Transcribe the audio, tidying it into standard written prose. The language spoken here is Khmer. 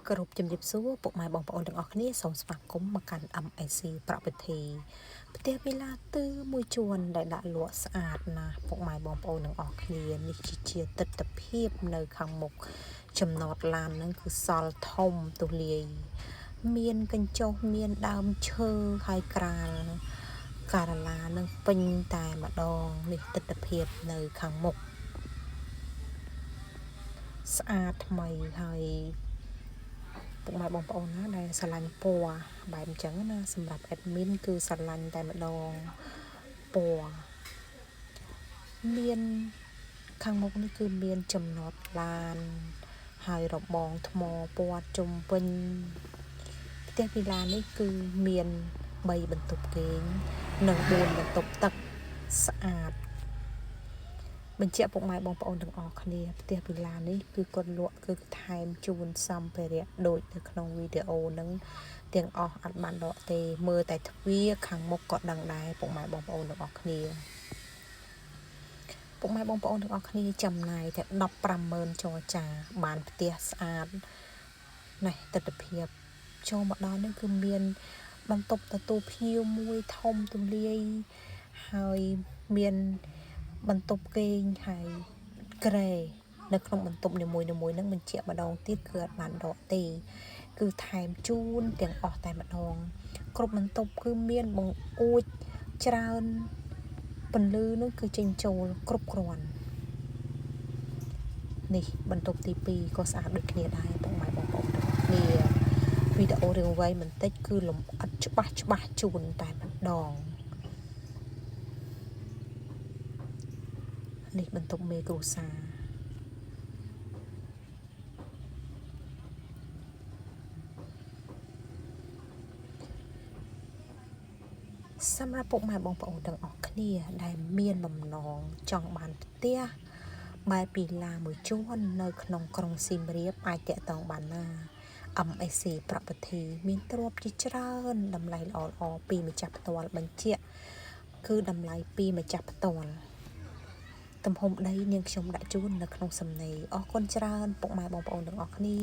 គោរពជំរាបសួរពុកម៉ែបងប្អូនទាំងអស់គ្នាសូមស្វាគមន៍មកកាន់ MIC ប្រពធីផ្ទះវិឡាទិរមួយជួនដែលដាក់លក់ស្អាតណាស់ពុកម៉ែបងប្អូនទាំងអស់គ្នានេះជាទិដ្ឋភាពនៅខាងមុខចំណតឡានហ្នឹងគឺសល់ធំទូលាយមានកញ្ចុះមានដើមឈើហើយក្រាលការឡានឹងពេញតែម្ដងនេះទិដ្ឋភាពនៅខាងមុខស្អាតថ្មីហើយពុកម៉ែបងប្អូនណាដែលស្រឡាញ់ពណ៌បែបអញ្ចឹងណាសម្រាប់ admin គឺស្រឡាញ់តែម្ដងពណ៌មានខាងមុខនេះគឺមានចំណតឡានហើយរបងថ្មពណ៌ជុំវិញផ្ទះវិឡានេះគឺមាន3បន្ទប់គេងនិង4បន្ទប់ទឹកស្អាតបញ្ជាក់ពុកម៉ែបងប្អូនទាំងអស់គ្នាផ្ទះវិឡានេះគឺគាត់លក់គឺថែមជូនសម្ភារៈដូចនៅក្នុងវីដេអូហ្នឹងទាំងអស់អត់បានដកទេមើលតែទ្វារខាងមុខក៏ដឹងដែរពុកម៉ែបងប្អូនទាំងអស់គ្នាពុកម៉ែបងប្អូនទាំងអស់គ្នាចំណាយតែ150000ចរចាបានផ្ទះស្អាតនេះទិដ្ឋភាពចូលមកដល់នេះគឺមានបន្ទប់ទទួលភ្ញៀវមួយធំទូលាយហើយមានបន្ទប់គេងហើយក្រែនៅក្នុងបន្ទប់នីមួយៗហ្នឹងបញ្ជាក់ម្ដងទៀតគឺអត់បានដកទេគឺថែមជូនទាំងអស់តែម្ដងគ្រប់បន្ទប់គឺមានបង្អួចច្រើនពន្លឺនោះគឺចេញចូលគ្រប់គ្រាន់នេះបន្ទប់ទី2ក៏ស្អាតដូចគ្នាដែរពុកម៉ែបងប្អូនទាំងអស់គ្នាវីដេអូរឿងវែងបន្តិចគឺលំអិតច្បាស់ជូនតែម្ដងនេះបន្ទប់មេគ្រួសារសម្រាប់ពុកម៉ែបងប្អូនទាំងអស់គ្នាដែលមានបំណងចង់បានផ្ទះបែបពីឡាមួយជួននៅក្នុងក្រុងសៀមរាបអាចតាក់ទងបានណា MIC ប្រពធីមានទ្រព្យជាច្រើនតម្លៃល្អពីម្ចាស់ផ្ទាល់បញ្ជាក់គឺតម្លៃពីម្ចាស់ផ្ទាល់ទំហំដីនាងខ្ញុំដាក់ជូននៅក្នុងសំណេរអរគុណច្រើនពុកម៉ែបងប្អូនទាំងអស់គ្នា